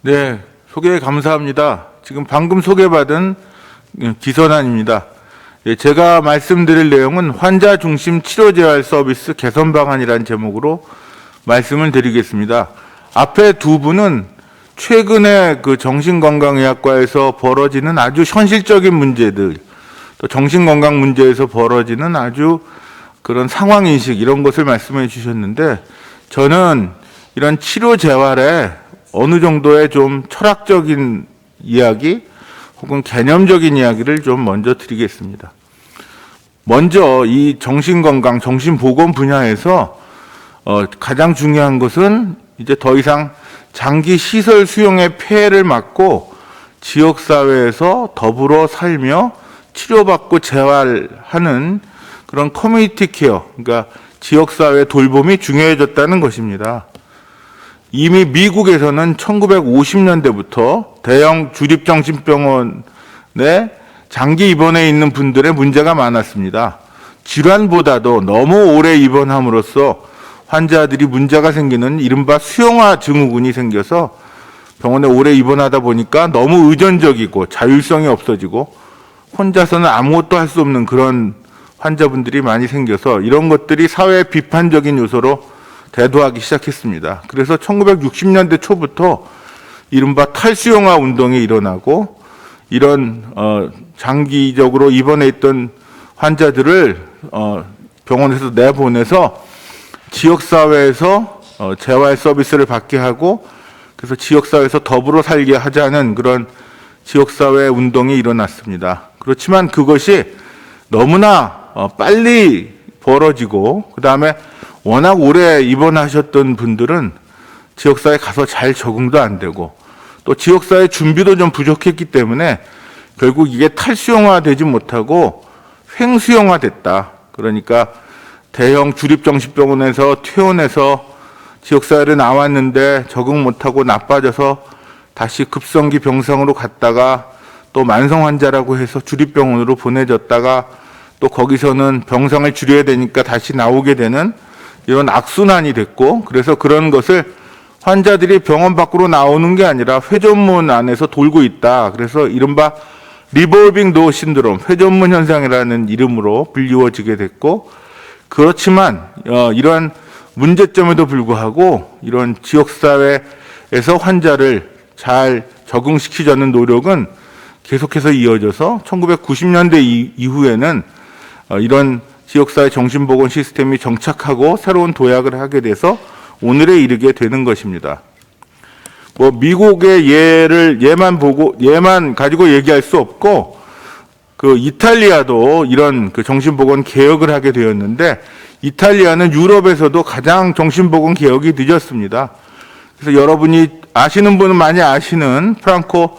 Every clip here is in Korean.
네, 소개 감사합니다. 지금 방금 소개받은 기선안입니다. 예, 제가 말씀드릴 내용은 환자 중심 치료 재활 서비스 개선 방안이라는 제목으로 말씀을 드리겠습니다. 앞에 두 분은 최근에 그 정신건강의학과에서 벌어지는 아주 현실적인 문제들, 또 정신건강 문제에서 벌어지는 아주 그런 상황인식 이런 것을 말씀해 주셨는데, 저는 이런 치료 재활에 어느 정도의 좀 철학적인 이야기 혹은 개념적인 이야기를 좀 먼저 드리겠습니다. 먼저 이 정신건강, 정신보건 분야에서 가장 중요한 것은 이제 더 이상 장기 시설 수용의 폐해를 막고 지역사회에서 더불어 살며 치료받고 재활하는 그런 커뮤니티 케어, 그러니까 지역사회 돌봄이 중요해졌다는 것입니다. 이미 미국에서는 1950년대부터 대형 주립정신병원에 장기 입원해 있는 분들의 문제가 많았습니다. 질환보다도 너무 오래 입원함으로써 환자들이 문제가 생기는 이른바 수용화 증후군이 생겨서 병원에 오래 입원하다 보니까 너무 의존적이고 자율성이 없어지고 혼자서는 아무것도 할 수 없는 그런 환자분들이 많이 생겨서 이런 것들이 사회의 비판적인 요소로 대두하기 시작했습니다. 그래서 1960년대 초부터 이른바 탈수용화 운동이 일어나고 이런 장기적으로 입원해 있던 환자들을 병원에서 내보내서 지역사회에서 재활 서비스를 받게 하고 그래서 지역사회에서 더불어 살게 하자는 그런 지역사회 운동이 일어났습니다. 그렇지만 그것이 너무나 빨리 벌어지고 그 다음에 워낙 오래 입원하셨던 분들은 지역사회에 가서 잘 적응도 안 되고 또 지역사회 준비도 좀 부족했기 때문에 결국 이게 탈수용화되지 못하고 횡수용화됐다. 그러니까 대형 주립정신병원에서 퇴원해서 지역사회를 나왔는데 적응 못하고 나빠져서 다시 급성기 병상으로 갔다가 또 만성 환자라고 해서 주립병원으로 보내졌다가 또 거기서는 병상을 줄여야 되니까 다시 나오게 되는 이런 악순환이 됐고, 그래서 그런 것을 환자들이 병원 밖으로 나오는 게 아니라 회전문 안에서 돌고 있다. 그래서 이른바 리볼빙 도어 신드롬, 회전문 현상이라는 이름으로 불리워지게 됐고, 그렇지만 이러한 문제점에도 불구하고 이런 지역사회에서 환자를 잘 적응시키자는 노력은 계속해서 이어져서 1990년대 이후에는 이런 지역사회 정신보건 시스템이 정착하고 새로운 도약을 하게 돼서 오늘에 이르게 되는 것입니다. 뭐 미국의 예만 가지고 얘기할 수 없고 그 이탈리아도 이런 그 정신보건 개혁을 하게 되었는데 이탈리아는 유럽에서도 가장 정신보건 개혁이 늦었습니다. 그래서 여러분이 아시는 분은 많이 아시는 프랑코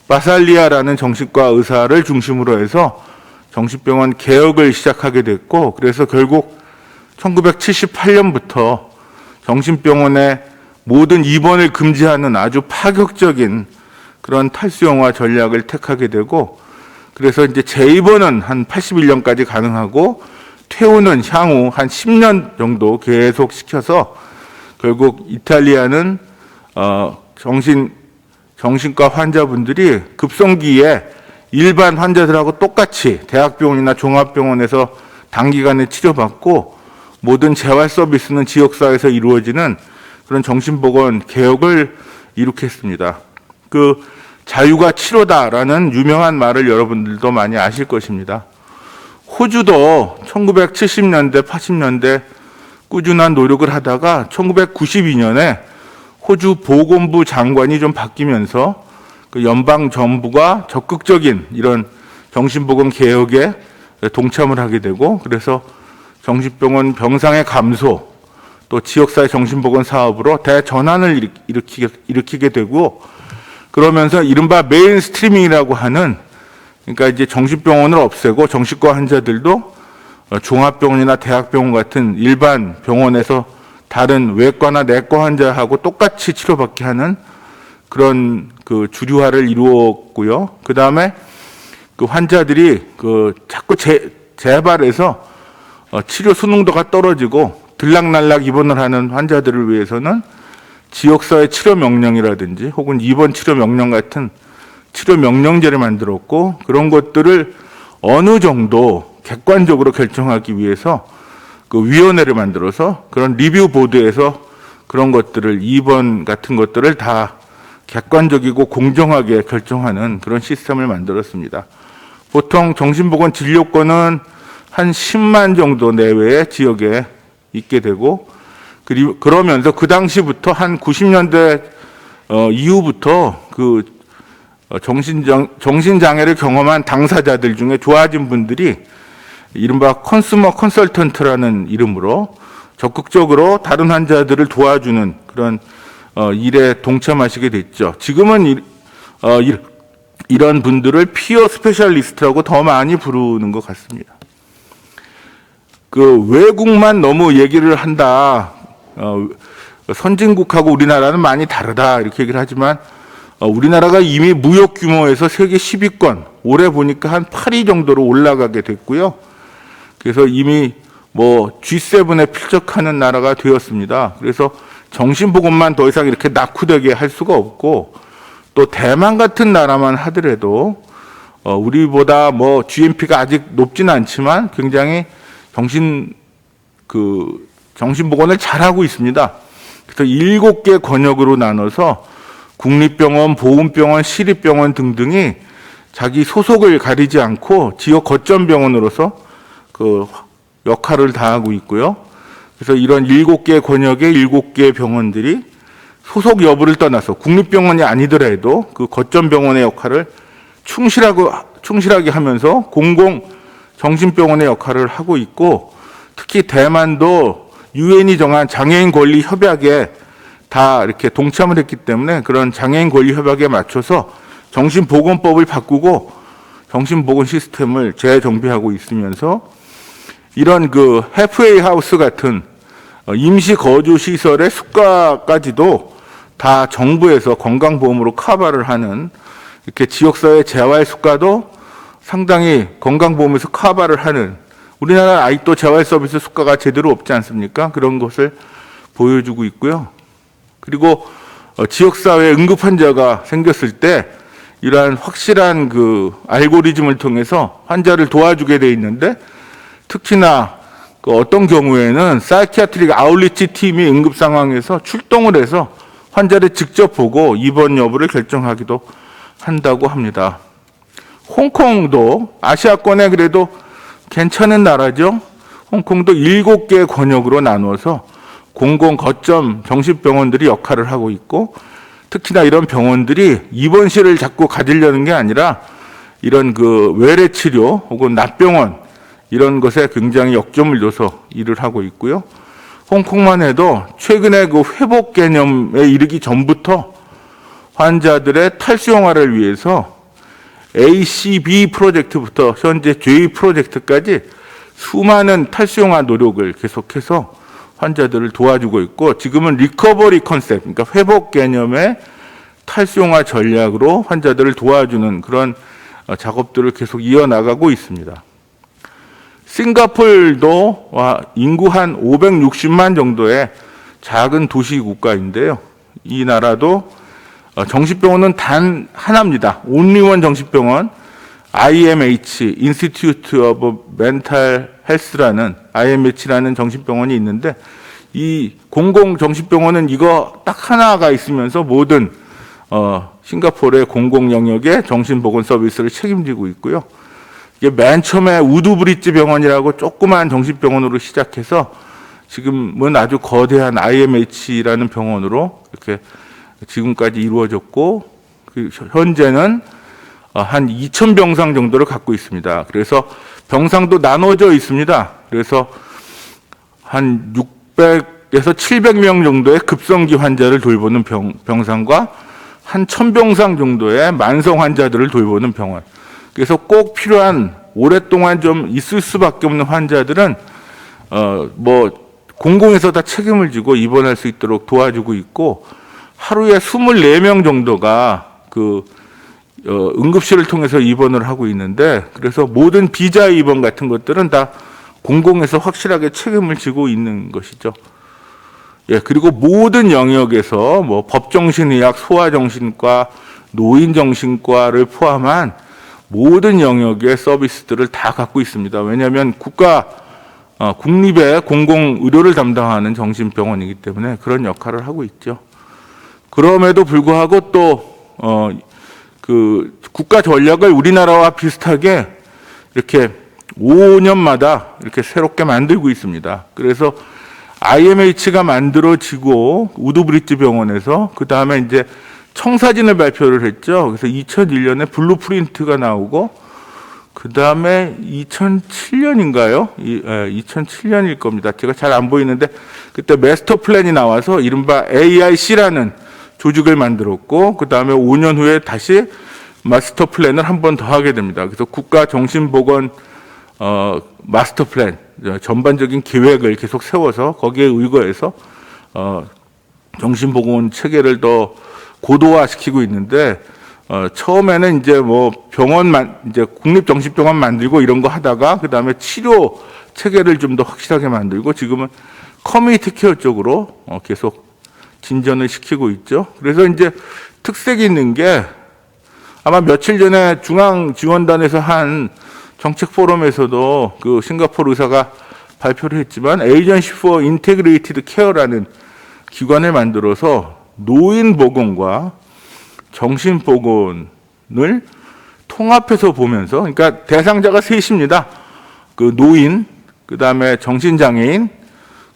바살리아라는 정신과 의사를 중심으로 해서 정신병원 개혁을 시작하게 됐고, 그래서 결국 1978년부터 정신병원의 모든 입원을 금지하는 아주 파격적인 그런 탈수용화 전략을 택하게 되고, 그래서 이제 재입원은 한 81년까지 가능하고 퇴원은 향후 한 10년 정도 계속 시켜서 결국 이탈리아는 정신과 환자분들이 급성기에 일반 환자들하고 똑같이 대학병원이나 종합병원에서 단기간에 치료받고 모든 재활 서비스는 지역사회에서 이루어지는 그런 정신보건 개혁을 이룩했습니다. 그 자유가 치료다라는 유명한 말을 여러분들도 많이 아실 것입니다. 호주도 1970년대, 80년대 꾸준한 노력을 하다가 1992년에 호주 보건부 장관이 좀 바뀌면서 그 연방 정부가 적극적인 이런 정신보건 개혁에 동참을 하게 되고, 그래서 정신병원 병상의 감소, 또 지역사회 정신보건 사업으로 대전환을 일으키게 되고, 그러면서 이른바 메인스트리밍이라고 하는, 그러니까 이제 정신병원을 없애고 정신과 환자들도 종합병원이나 대학병원 같은 일반 병원에서 다른 외과나 내과 환자하고 똑같이 치료받게 하는 그런 그 주류화를 이루었고요. 그 다음에 그 환자들이 그 자꾸 재발해서 치료 수능도가 떨어지고 들락날락 입원을 하는 환자들을 위해서는 지역사회 치료 명령이라든지 혹은 입원 치료 명령 같은 치료 명령제를 만들었고, 그런 것들을 어느 정도 객관적으로 결정하기 위해서 그 위원회를 만들어서 그런 리뷰 보드에서 그런 것들을 입원 같은 것들을 다 객관적이고 공정하게 결정하는 그런 시스템을 만들었습니다. 보통 정신보건 진료권은 한 10만 정도 내외의 지역에 있게 되고, 그리고 그러면서 그 당시부터 한 90년대 이후부터 그 정신장애를 경험한 당사자들 중에 좋아진 분들이 이른바 컨슈머 컨설턴트라는 이름으로 적극적으로 다른 환자들을 도와주는 그런 일에 동참하시게 됐죠. 지금은 이런 분들을 피어 스페셜리스트라고 더 많이 부르는 것 같습니다. 그 외국만 너무 얘기를 한다. 선진국하고 우리나라는 많이 다르다 이렇게 얘기를 하지만 우리나라가 이미 무역 규모에서 세계 10위권, 올해 보니까 한 8위 정도로 올라가게 됐고요. 그래서 이미 뭐 G7에 필적하는 나라가 되었습니다. 그래서 정신보건만 더 이상 이렇게 낙후되게 할 수가 없고, 또 대만 같은 나라만 하더라도 우리보다 뭐 GNP가 아직 높지는 않지만 굉장히 정신보건을 잘하고 있습니다. 그래서 7개 권역으로 나눠서 국립병원, 보훈병원, 시립병원 등등이 자기 소속을 가리지 않고 지역 거점병원으로서 그 역할을 다하고 있고요. 그래서 이런 7개 권역의 7개 병원들이 소속 여부를 떠나서 국립병원이 아니더라도 그 거점병원의 역할을 충실하게 하면서 공공 정신병원의 역할을 하고 있고, 특히 대만도 유엔이 정한 장애인 권리 협약에 다 이렇게 동참을 했기 때문에 그런 장애인 권리 협약에 맞춰서 정신보건법을 바꾸고 정신보건 시스템을 재정비하고 있으면서 이런 그 해프웨이 하우스 같은 임시 거주 시설의 수가까지도 다 정부에서 건강보험으로 커버를 하는, 이렇게 지역사회 재활 수가도 상당히 건강보험에서 커버를 하는, 우리나라 아직도 재활 서비스 수가가 제대로 없지 않습니까? 그런 것을 보여주고 있고요. 그리고 지역사회 응급 환자가 생겼을 때 이러한 확실한 그 알고리즘을 통해서 환자를 도와주게 돼 있는데, 특히나 그 어떤 경우에는 사이키아트릭 아웃리치 팀이 응급 상황에서 출동을 해서 환자를 직접 보고 입원 여부를 결정하기도 한다고 합니다. 홍콩도 아시아권에 그래도 괜찮은 나라죠. 홍콩도 7개 권역으로 나누어서 공공 거점 정신병원들이 역할을 하고 있고, 특히나 이런 병원들이 입원실을 자꾸 가지려는 게 아니라 이런 그 외래 치료 혹은 납병원 이런 것에 굉장히 역점을 둬서 일을 하고 있고요. 홍콩만 해도 최근에 그 회복 개념에 이르기 전부터 환자들의 탈수용화를 위해서 ACB 프로젝트부터 현재 J 프로젝트까지 수많은 탈수용화 노력을 계속해서 환자들을 도와주고 있고, 지금은 리커버리 컨셉, 그러니까 회복 개념의 탈수용화 전략으로 환자들을 도와주는 그런 작업들을 계속 이어나가고 있습니다. 싱가포르도 인구 한 560만 정도의 작은 도시 국가인데요. 이 나라도 정신병원은 단 하나입니다. 온리원 정신병원, IMH, Institute of Mental Health라는 IMH라는 정신병원이 있는데, 이 공공 정신병원은 이거 딱 하나가 있으면서 모든 싱가포르의 공공 영역의 정신보건 서비스를 책임지고 있고요. 이게 맨 처음에 우드브리지 병원이라고 조그만 정신병원으로 시작해서 지금은 아주 거대한 IMH라는 병원으로 이렇게 지금까지 이루어졌고, 현재는 한 2,000병상 정도를 갖고 있습니다. 그래서 병상도 나눠져 있습니다. 그래서 한 600에서 700명 정도의 급성기 환자를 돌보는 병상과 한 1,000병상 정도의 만성 환자들을 돌보는 병원. 그래서 꼭 필요한 오랫동안 좀 있을 수밖에 없는 환자들은 공공에서 다 책임을 지고 입원할 수 있도록 도와주고 있고, 하루에 24명 정도가 응급실을 통해서 입원을 하고 있는데, 그래서 모든 비자 입원 같은 것들은 다 공공에서 확실하게 책임을 지고 있는 것이죠. 예, 그리고 모든 영역에서 뭐 법정신의학, 소아정신과, 노인정신과를 포함한 모든 영역의 서비스들을 다 갖고 있습니다. 왜냐하면 국립의 공공의료를 담당하는 정신병원이기 때문에 그런 역할을 하고 있죠. 그럼에도 불구하고 또 그 국가 전략을 우리나라와 비슷하게 이렇게 5년마다 이렇게 새롭게 만들고 있습니다. 그래서 IMH가 만들어지고 우드브리지 병원에서 그 다음에 이제 청사진을 발표를 했죠. 그래서 2001년에 블루프린트가 나오고 그 다음에 2007년인가요? 2007년일 겁니다. 제가 잘 안 보이는데 그때 마스터 플랜이 나와서 이른바 AIC라는 조직을 만들었고 그 다음에 5년 후에 다시 마스터 플랜을 한 번 더 하게 됩니다. 그래서 국가 정신보건 마스터 플랜 전반적인 계획을 계속 세워서 거기에 의거해서 정신보건 체계를 더 고도화시키고 있는데 처음에는 이제 뭐 병원만 이제 국립정신병원 만들고 이런 거 하다가 그 다음에 치료 체계를 좀 더 확실하게 만들고 지금은 커뮤니티 케어 쪽으로 계속 진전을 시키고 있죠. 그래서 이제 특색이 있는 게 아마 며칠 전에 중앙지원단에서 한 정책 포럼에서도 그 싱가포르 의사가 발표를 했지만 에이전시 포 인테그레이티드 케어라는 기관을 만들어서 노인 보건과 정신 보건을 통합해서 보면서 그러니까 대상자가 셋입니다. 그 노인, 그다음에 정신장애인,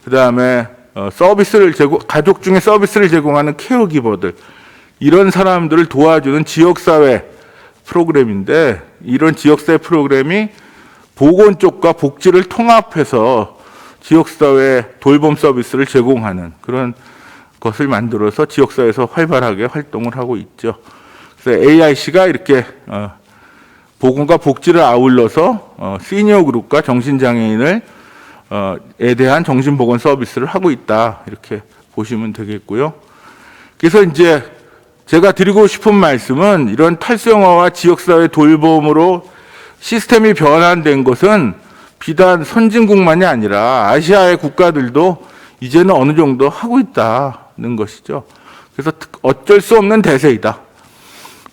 그다음에 서비스를 가족 중에 서비스를 제공하는 케어기버들 이런 사람들을 도와주는 지역사회 프로그램인데 이런 지역사회 프로그램이 보건 쪽과 복지를 통합해서 지역사회 돌봄 서비스를 제공하는 그런 것을 만들어서 지역사회에서 활발하게 활동을 하고 있죠. 그래서 AIC가 이렇게 보건과 복지를 아울러서 시니어 그룹과 정신장애인을 에 대한 정신보건 서비스를 하고 있다 이렇게 보시면 되겠고요. 그래서 이제 제가 드리고 싶은 말씀은 이런 탈수영화와 지역사회 돌봄으로 시스템이 변환된 것은 비단 선진국만이 아니라 아시아의 국가들도 이제는 어느 정도 하고 있다는 것이죠. 그래서 어쩔 수 없는 대세이다.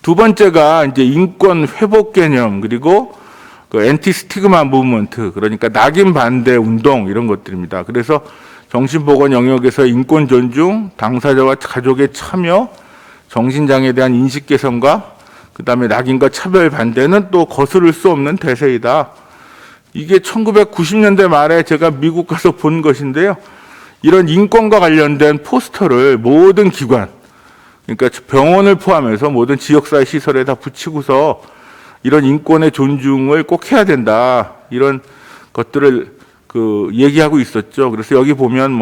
두 번째가 이제 인권 회복 개념 그리고 그 엔티 스티그마 무브먼트 그러니까 낙인 반대 운동 이런 것들입니다. 그래서 정신보건 영역에서 인권 존중, 당사자와 가족의 참여, 정신장애에 대한 인식 개선과 그다음에 낙인과 차별 반대는 또 거스를 수 없는 대세이다. 이게 1990년대 말에 제가 미국 가서 본 것인데요. 이런 인권과 관련된 포스터를 모든 기관, 그러니까 병원을 포함해서 모든 지역사회 시설에 다 붙이고서 이런 인권의 존중을 꼭 해야 된다. 이런 것들을 얘기하고 있었죠. 그래서 여기 보면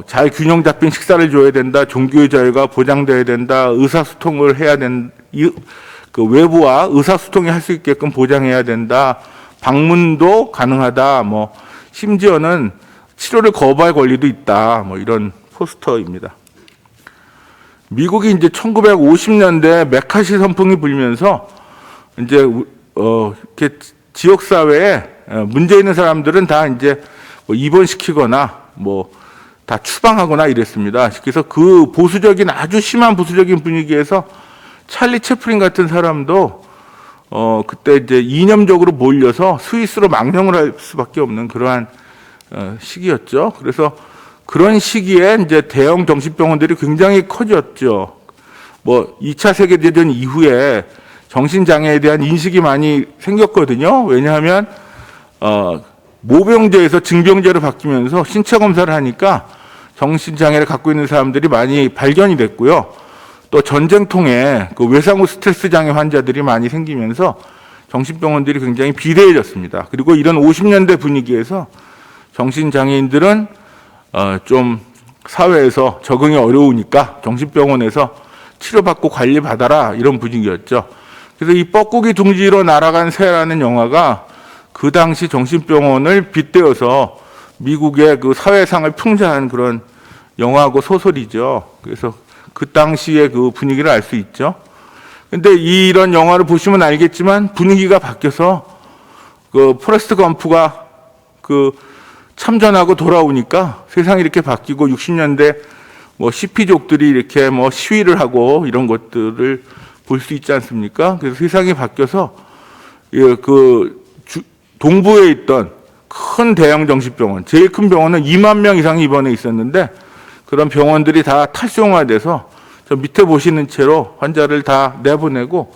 잘 균형 잡힌 식사를 줘야 된다. 종교의 자유가 보장돼야 된다. 의사소통을 해야 된다. 그 외부와 의사소통이 할 수 있게끔 보장해야 된다. 방문도 가능하다. 심지어는 치료를 거부할 권리도 있다. 이런 포스터입니다. 미국이 이제 1950년대 메카시 선풍이 불면서 이제 이렇게 지역 사회에 문제 있는 사람들은 다 이제 입원시키거나 다 추방하거나 이랬습니다. 그래서 그 보수적인 아주 심한 보수적인 분위기에서 찰리 채플린 같은 사람도 그때 이제 이념적으로 몰려서 스위스로 망명을 할 수밖에 없는 그러한 시기였죠. 그래서 그런 시기에 이제 대형 정신병원들이 굉장히 커졌죠. 2차 세계대전 이후에 정신장애에 대한 인식이 많이 생겼거든요. 왜냐하면 모병제에서 징병제로 바뀌면서 신체 검사를 하니까 정신장애를 갖고 있는 사람들이 많이 발견이 됐고요. 또 전쟁통에 그 외상후 스트레스 장애 환자들이 많이 생기면서 정신병원들이 굉장히 비대해졌습니다. 그리고 이런 50년대 분위기에서 정신장애인들은 좀 사회에서 적응이 어려우니까 정신병원에서 치료받고 관리받아라 이런 분위기였죠. 그래서 이 뻐꾸기 둥지로 날아간 새라는 영화가 그 당시 정신병원을 빗대어서 미국의 그 사회상을 풍자한 그런 영화하고 소설이죠. 그래서 그 당시의 그 분위기를 알 수 있죠. 근데 이런 영화를 보시면 알겠지만 분위기가 바뀌어서 그 포레스트 검프가 그 참전하고 돌아오니까 세상이 이렇게 바뀌고 60년대 뭐 CP족들이 이렇게 뭐 시위를 하고 이런 것들을 볼 수 있지 않습니까? 그래서 세상이 바뀌어서 동부에 있던 큰 대형 정신병원, 제일 큰 병원은 2만 명 이상이 입원해 있었는데 그런 병원들이 다 탈소형화돼서 저 밑에 보시는 채로 환자를 다 내보내고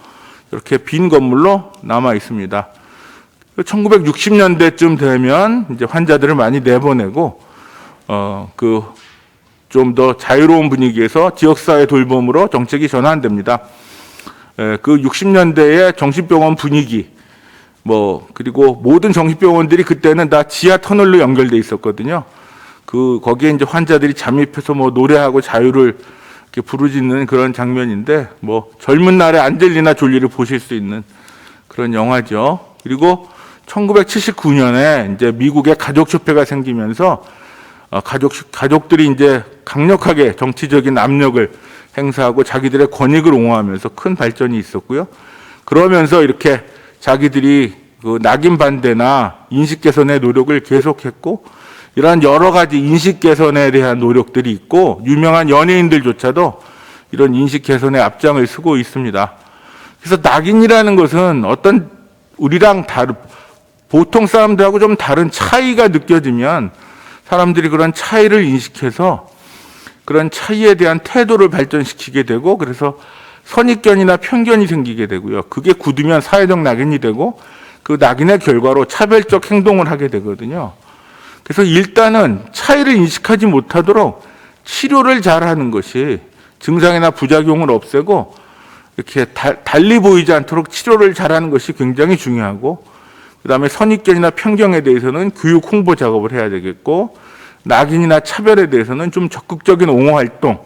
이렇게 빈 건물로 남아 있습니다. 1960년대쯤 되면 이제 환자들을 많이 내보내고 좀 더 자유로운 분위기에서 지역사회 돌봄으로 정책이 전환됩니다. 그 60년대의 정신병원 분위기, 그리고 모든 정신병원들이 그때는 다 지하 터널로 연결돼 있었거든요. 거기에 이제 환자들이 잠입해서 노래하고 자유를 이렇게 부르짖는 그런 장면인데, 젊은 날의 안젤리나 졸리를 보실 수 있는 그런 영화죠. 그리고 1979년에 이제 미국의 가족협회가 생기면서 가족들이 이제 강력하게 정치적인 압력을 행사하고 자기들의 권익을 옹호하면서 큰 발전이 있었고요. 그러면서 이렇게 자기들이 낙인 반대나 인식 개선의 노력을 계속했고, 이러한 여러 가지 인식 개선에 대한 노력들이 있고, 유명한 연예인들조차도 이런 인식 개선에 앞장을 서고 있습니다. 그래서 낙인이라는 것은 어떤 우리랑 보통 사람들하고 좀 다른 차이가 느껴지면 사람들이 그런 차이를 인식해서 그런 차이에 대한 태도를 발전시키게 되고, 그래서 선입견이나 편견이 생기게 되고요. 그게 굳으면 사회적 낙인이 되고, 그 낙인의 결과로 차별적 행동을 하게 되거든요. 그래서 일단은 차이를 인식하지 못하도록 치료를 잘하는 것이, 증상이나 부작용을 없애고 이렇게 달리 보이지 않도록 치료를 잘하는 것이 굉장히 중요하고, 그다음에 선입견이나 편견에 대해서는 교육 홍보 작업을 해야 되겠고, 낙인이나 차별에 대해서는 좀 적극적인 옹호 활동,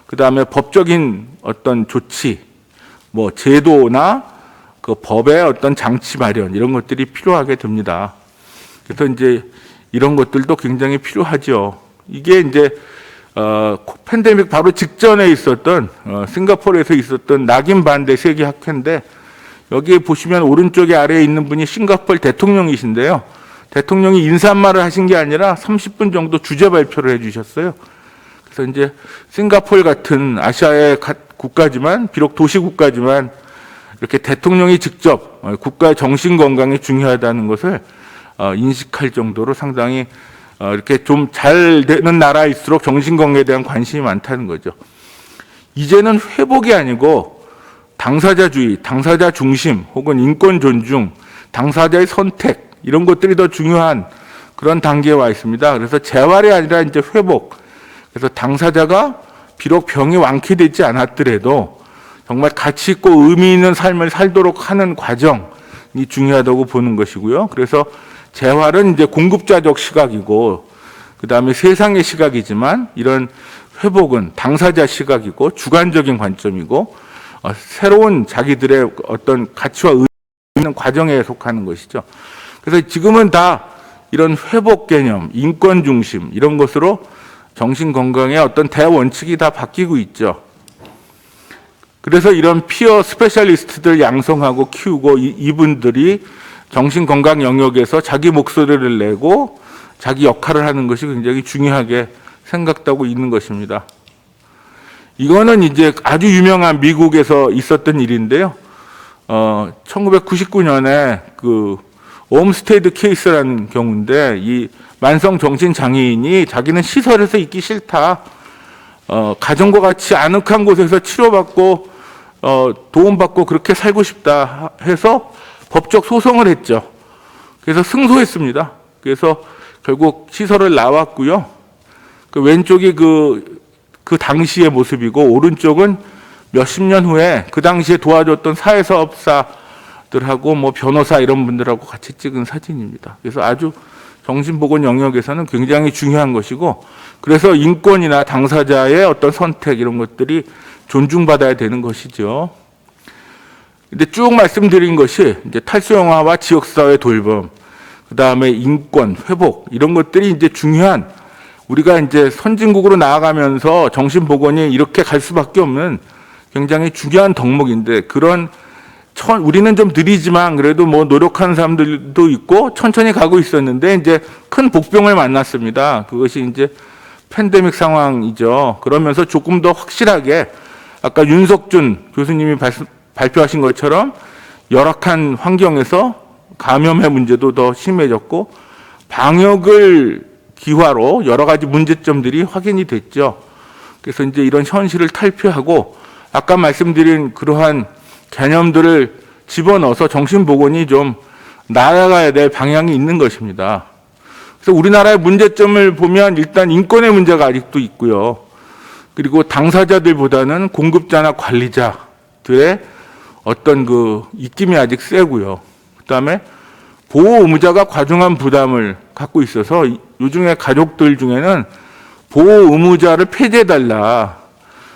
그다음에 법적인 어떤 조치, 제도나 그 법의 어떤 장치 마련, 이런 것들이 필요하게 됩니다. 그래서 이제 이런 것들도 굉장히 필요하죠. 이게 이제 팬데믹 바로 직전에 있었던 싱가포르에서 있었던 낙인 반대 세계 학회인데, 여기에 보시면 오른쪽에 아래에 있는 분이 싱가포르 대통령이신데요. 대통령이 인사말을 하신 게 아니라 30분 정도 주제 발표를 해주셨어요. 그래서 이제 싱가포르 같은 아시아의 국가지만, 비록 도시 국가지만 이렇게 대통령이 직접 국가의 정신 건강이 중요하다는 것을 인식할 정도로 상당히 이렇게 좀 잘 되는 나라일수록 정신 건강에 대한 관심이 많다는 거죠. 이제는 회복이 아니고 당사자주의, 당사자 중심, 혹은 인권 존중, 당사자의 선택, 이런 것들이 더 중요한 그런 단계에 와 있습니다. 그래서 재활이 아니라 이제 회복. 그래서 당사자가 비록 병이 완쾌되지 않았더라도 정말 가치 있고 의미 있는 삶을 살도록 하는 과정이 중요하다고 보는 것이고요. 그래서 재활은 이제 공급자적 시각이고, 그 다음에 세상의 시각이지만, 이런 회복은 당사자 시각이고 주관적인 관점이고, 새로운 자기들의 어떤 가치와 의미 있는 과정에 속하는 것이죠. 그래서 지금은 다 이런 회복 개념, 인권 중심, 이런 것으로 정신 건강의 어떤 대원칙이 다 바뀌고 있죠. 그래서 이런 피어 스페셜리스트들 양성하고 키우고, 이분들이 정신 건강 영역에서 자기 목소리를 내고 자기 역할을 하는 것이 굉장히 중요하게 생각되고 있는 것입니다. 이거는 이제 아주 유명한 미국에서 있었던 일인데요. 1999년에 그 옴스테드 케이스라는 경우인데, 이 만성 정신 장애인이 자기는 시설에서 있기 싫다, 가정과 같이 아늑한 곳에서 치료받고 도움받고 그렇게 살고 싶다 해서 법적 소송을 했죠. 그래서 승소했습니다. 그래서 결국 시설을 나왔고요. 그 왼쪽이 그 당시의 모습이고, 오른쪽은 몇십 년 후에 그 당시에 도와줬던 사회사업사들하고 변호사 이런 분들하고 같이 찍은 사진입니다. 그래서 아주 정신보건 영역에서는 굉장히 중요한 것이고, 그래서 인권이나 당사자의 어떤 선택, 이런 것들이 존중받아야 되는 것이죠. 근데 쭉 말씀드린 것이 이제 탈소형화와 지역사회 돌봄, 그 다음에 인권, 회복, 이런 것들이 이제 중요한, 우리가 이제 선진국으로 나아가면서 정신보건이 이렇게 갈 수밖에 없는 굉장히 중요한 덕목인데, 그런 우리는 좀 느리지만 그래도 뭐 노력하는 사람들도 있고 천천히 가고 있었는데 이제 큰 복병을 만났습니다. 그것이 이제 팬데믹 상황이죠. 그러면서 조금 더 확실하게 아까 윤석준 교수님이 발표하신 것처럼 열악한 환경에서 감염의 문제도 더 심해졌고 방역을 기화로 여러 가지 문제점들이 확인이 됐죠. 그래서 이제 이런 현실을 탈피하고 아까 말씀드린 그러한 개념들을 집어넣어서 정신보건이 좀 나아가야 될 방향이 있는 것입니다. 그래서 우리나라의 문제점을 보면 일단 인권의 문제가 아직도 있고요. 그리고 당사자들보다는 공급자나 관리자들의 어떤 그 입김이 아직 세고요. 그다음에 보호 의무자가 과중한 부담을 갖고 있어서 요즘에 가족들 중에는 보호 의무자를 폐지해달라.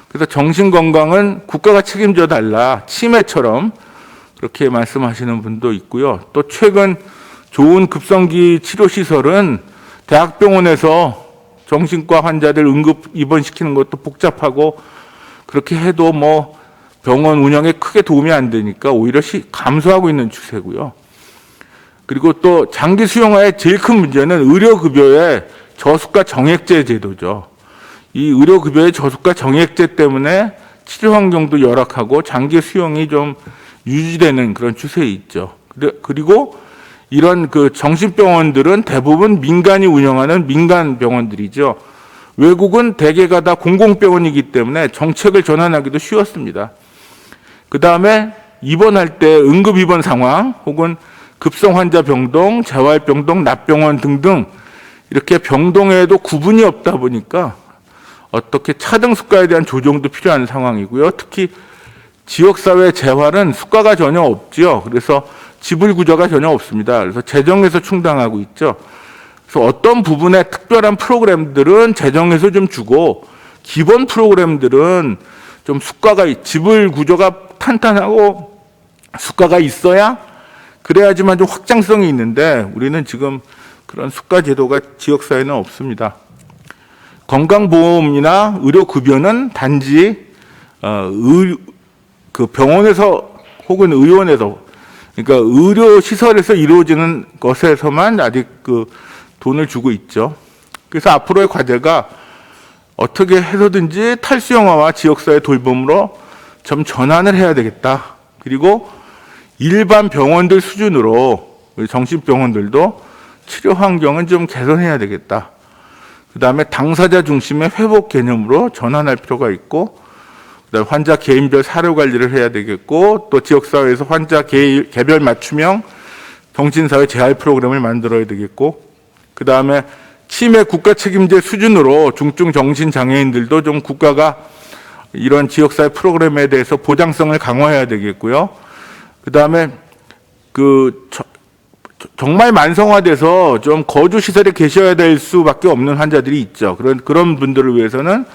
그래서 정신건강은 국가가 책임져 달라. 치매처럼 그렇게 말씀하시는 분도 있고요. 또 최근 좋은 급성기 치료시설은 대학병원에서 정신과 환자들 응급 입원시키는 것도 복잡하고 그렇게 해도 뭐 병원 운영에 크게 도움이 안 되니까 오히려 감소하고 있는 추세고요. 그리고 또 장기 수용화의 제일 큰 문제는 의료급여의 저수가 정액제 제도죠. 이 의료급여의 저수가 정액제 때문에 치료 환경도 열악하고 장기 수용이 좀 유지되는 그런 추세에 있죠. 그리고 이런 그 정신병원들은 대부분 민간이 운영하는 민간 병원들이죠. 외국은 대개가 다 공공병원이기 때문에 정책을 전환하기도 쉬웠습니다. 그 다음에 입원할 때 응급 입원 상황 혹은 급성 환자 병동, 재활 병동, 납병원 등등 이렇게 병동에도 구분이 없다 보니까 어떻게 차등 수가에 대한 조정도 필요한 상황이고요. 특히 지역사회 재활은 수가가 전혀 없지요. 그래서 지불 구조가 전혀 없습니다. 그래서 재정에서 충당하고 있죠. 그래서 어떤 부분에 특별한 프로그램들은 재정에서 좀 주고 기본 프로그램들은 좀 수가가 지불 구조가 탄탄하고 수가가 있어야 그래야지만 좀 확장성이 있는데 우리는 지금 그런 수가 제도가 지역사회는 없습니다. 건강보험이나 의료급여는 단지 그 병원에서 혹은 의원에서 그러니까 의료시설에서 이루어지는 것에서만 아직 그 돈을 주고 있죠. 그래서 앞으로의 과제가 어떻게 해서든지 탈수영화와 지역사회 돌봄으로 좀 전환을 해야 되겠다. 그리고 일반 병원들 수준으로 정신병원들도 치료 환경은 좀 개선해야 되겠다. 그 다음에 당사자 중심의 회복 개념으로 전환할 필요가 있고, 그다음에 환자 개인별 사료 관리를 해야 되겠고, 또 지역사회에서 환자 개별 맞춤형 정신사회 재활 프로그램을 만들어야 되겠고, 그 다음에 치매 국가 책임제 수준으로 중증 정신장애인들도 좀 국가가 이런 지역사회 프로그램에 대해서 보장성을 강화해야 되겠고요. 그 다음에 정말 만성화돼서 좀 거주시설에 계셔야 될 수밖에 없는 환자들이 있죠. 그런 분들을 위해서는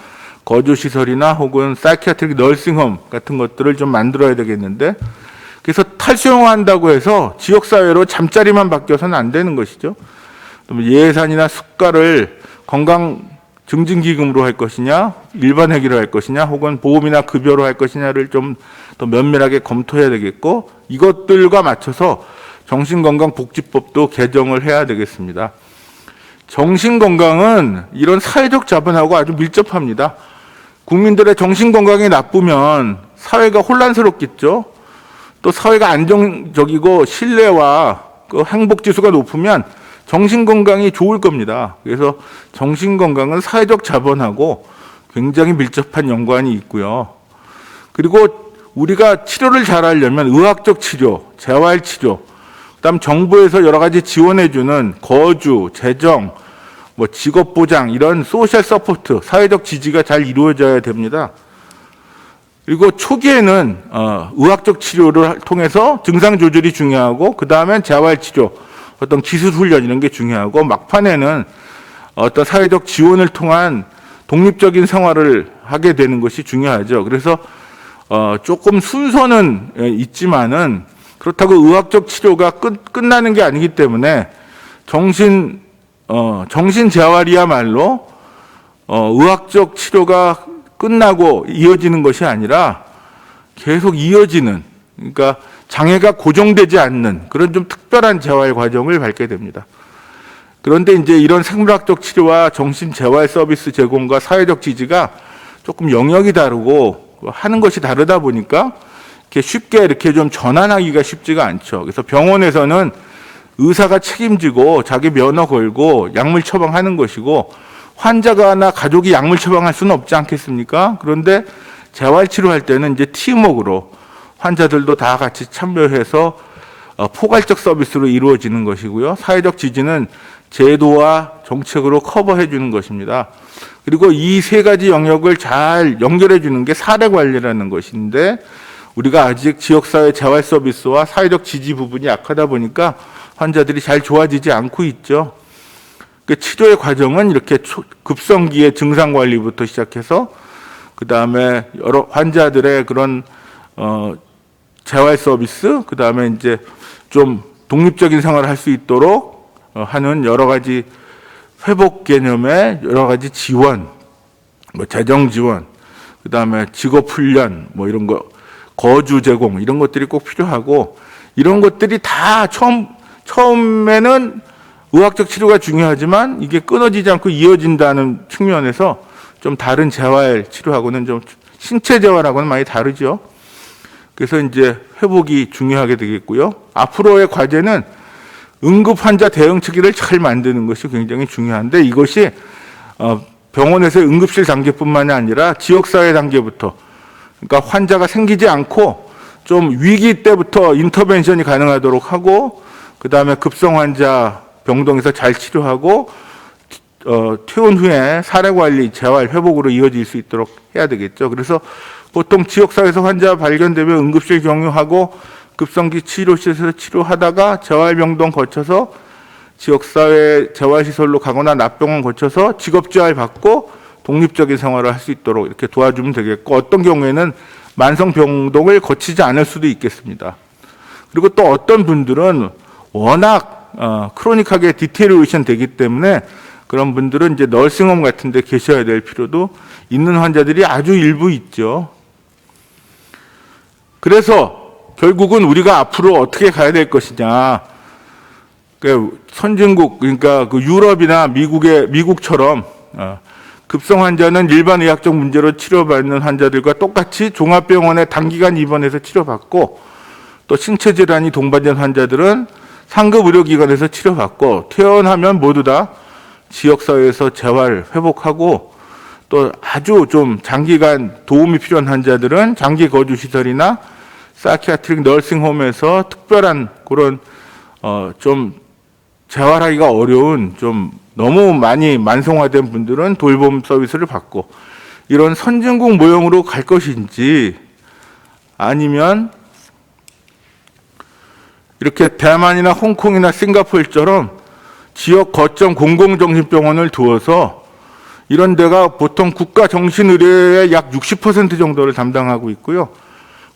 거주시설이나 혹은 사이키아트릭 널싱홈 같은 것들을 좀 만들어야 되겠는데, 그래서 탈수용화한다고 해서 지역사회로 잠자리만 바뀌어서는 안 되는 것이죠. 예산이나 수가를 건강증진기금으로 할 것이냐, 일반회계로 할 것이냐, 혹은 보험이나 급여로 할 것이냐를 좀 더 면밀하게 검토해야 되겠고, 이것들과 맞춰서 정신건강복지법도 개정을 해야 되겠습니다. 정신건강은 이런 사회적 자본하고 아주 밀접합니다. 국민들의 정신건강이 나쁘면 사회가 혼란스럽겠죠. 또 사회가 안정적이고 신뢰와 그 행복지수가 높으면 정신건강이 좋을 겁니다. 그래서 정신건강은 사회적 자본하고 굉장히 밀접한 연관이 있고요. 그리고 우리가 치료를 잘하려면 의학적 치료, 재활치료, 그다음 정부에서 여러 가지 지원해주는 거주, 재정, 뭐 직업보장 이런 소셜 서포트, 사회적 지지가 잘 이루어져야 됩니다. 그리고 초기에는 의학적 치료를 통해서 증상 조절이 중요하고, 그 다음엔 재활치료, 어떤 기술 훈련 이런 게 중요하고, 막판에는 어떤 사회적 지원을 통한 독립적인 생활을 하게 되는 것이 중요하죠. 그래서 조금 순서는 있지만은 그렇다고 의학적 치료가 끝나는 게 아니기 때문에 정신 재활이야말로 의학적 치료가 끝나고 이어지는 것이 아니라 계속 이어지는 그러니까 장애가 고정되지 않는 그런 좀 특별한 재활 과정을 밟게 됩니다. 그런데 이제 이런 생물학적 치료와 정신 재활 서비스 제공과 사회적 지지가 조금 영역이 다르고 하는 것이 다르다 보니까 이렇게 쉽게 이렇게 좀 전환하기가 쉽지가 않죠. 그래서 병원에서는 의사가 책임지고 자기 면허 걸고 약물 처방하는 것이고 환자가나 가족이 약물 처방할 수는 없지 않겠습니까? 그런데 재활 치료할 때는 이제 팀워크로 환자들도 다 같이 참여해서 포괄적 서비스로 이루어지는 것이고요. 사회적 지지는 제도와 정책으로 커버해 주는 것입니다. 그리고 이 세 가지 영역을 잘 연결해 주는 게 사례 관리라는 것인데 우리가 아직 지역사회 재활 서비스와 사회적 지지 부분이 약하다 보니까 환자들이 잘 좋아지지 않고 있죠. 그 치료의 과정은 이렇게 급성기의 증상 관리부터 시작해서 그 다음에 여러 환자들의 그런 재활 서비스, 그 다음에 이제 좀 독립적인 생활을 할 수 있도록 하는 여러 가지 회복 개념의 여러 가지 지원, 뭐 재정 지원, 그 다음에 직업 훈련, 뭐 이런 거, 거주 제공 이런 것들이 꼭 필요하고 이런 것들이 다 처음에는 의학적 치료가 중요하지만 이게 끊어지지 않고 이어진다는 측면에서 좀 다른 재활 치료하고는 좀 신체 재활하고는 많이 다르죠. 그래서 이제 회복이 중요하게 되겠고요. 앞으로의 과제는 응급 환자 대응 체계를 잘 만드는 것이 굉장히 중요한데 이것이 병원에서의 응급실 단계뿐만이 아니라 지역사회 단계부터 그러니까 환자가 생기지 않고 좀 위기 때부터 인터벤션이 가능하도록 하고 그 다음에 급성 환자 병동에서 잘 치료하고 퇴원 후에 사례 관리, 재활, 회복으로 이어질 수 있도록 해야 되겠죠. 그래서 보통 지역사회에서 환자 발견되면 응급실 경유하고 급성기 치료실에서 치료하다가 재활병동 거쳐서 지역사회 재활시설로 가거나 납병원 거쳐서 직업재활 받고 독립적인 생활을 할 수 있도록 이렇게 도와주면 되겠고 어떤 경우에는 만성병동을 거치지 않을 수도 있겠습니다. 그리고 또 어떤 분들은 워낙 크로닉하게 디테리오레이션 되기 때문에 그런 분들은 이제 널싱홈 같은 데 계셔야 될 필요도 있는 환자들이 아주 일부 있죠. 그래서 결국은 우리가 앞으로 어떻게 가야 될 것이냐. 선진국, 그러니까 그 유럽이나 미국처럼 급성 환자는 일반 의학적 문제로 치료받는 환자들과 똑같이 종합병원에 단기간 입원해서 치료받고 또 신체 질환이 동반된 환자들은 상급 의료기관에서 치료받고 퇴원하면 모두 다 지역사회에서 재활 회복하고 또 아주 좀 장기간 도움이 필요한 환자들은 장기 거주 시설이나 사이키아트릭 너싱홈에서 특별한 그런 좀 재활하기가 어려운 좀 너무 많이 만성화된 분들은 돌봄 서비스를 받고 이런 선진국 모형으로 갈 것인지 아니면 이렇게 대만이나 홍콩이나 싱가포르처럼 지역 거점 공공정신병원을 두어서 이런 데가 보통 국가 정신의료의 약 60% 정도를 담당하고 있고요.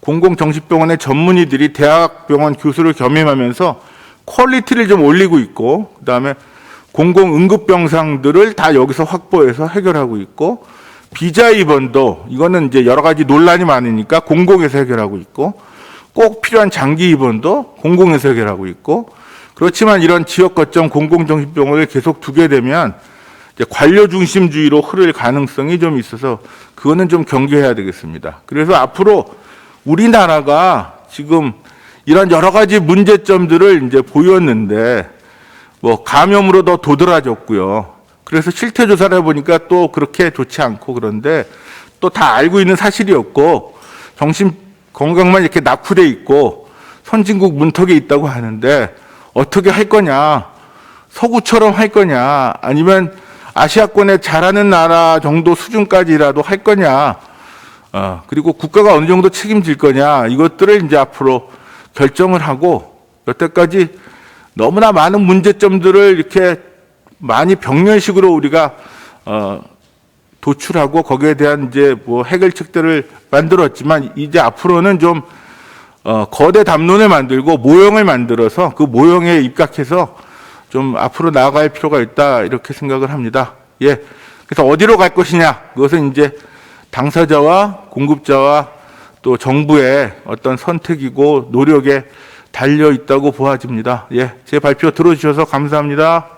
공공정신병원의 전문의들이 대학병원 교수를 겸임하면서 퀄리티를 좀 올리고 있고 그다음에 공공응급병상들을 다 여기서 확보해서 해결하고 있고 비자 입원도 이거는 이제 여러 가지 논란이 많으니까 공공에서 해결하고 있고 꼭 필요한 장기 입원도 공공에서 해결하고 있고 그렇지만 이런 지역 거점 공공정신병원을 계속 두게 되면 이제 관료 중심주의로 흐를 가능성이 좀 있어서 그거는 좀 경계해야 되겠습니다. 그래서 앞으로 우리나라가 지금 이런 여러 가지 문제점들을 이제 보였는데 뭐 감염으로 더 도드라졌고요. 그래서 실태 조사를 해보니까 또 그렇게 좋지 않고 그런데 또 다 알고 있는 사실이었고 정신 건강만 이렇게 낙후돼 있고 선진국 문턱에 있다고 하는데 어떻게 할 거냐? 서구처럼 할 거냐? 아니면 아시아권에 잘하는 나라 정도 수준까지라도 할 거냐? 그리고 국가가 어느 정도 책임질 거냐? 이것들을 이제 앞으로 결정을 하고 여태까지 너무나 많은 문제점들을 이렇게 많이 병렬식으로 우리가 도출하고 거기에 대한 이제 뭐 해결책들을 만들었지만 이제 앞으로는 좀 거대 담론을 만들고 모형을 만들어서 그 모형에 입각해서 좀 앞으로 나아갈 필요가 있다 이렇게 생각을 합니다. 예. 그래서 어디로 갈 것이냐? 그것은 이제 당사자와 공급자와 또 정부의 어떤 선택이고 노력에 달려 있다고 보아집니다. 예, 제 발표 들어주셔서 감사합니다.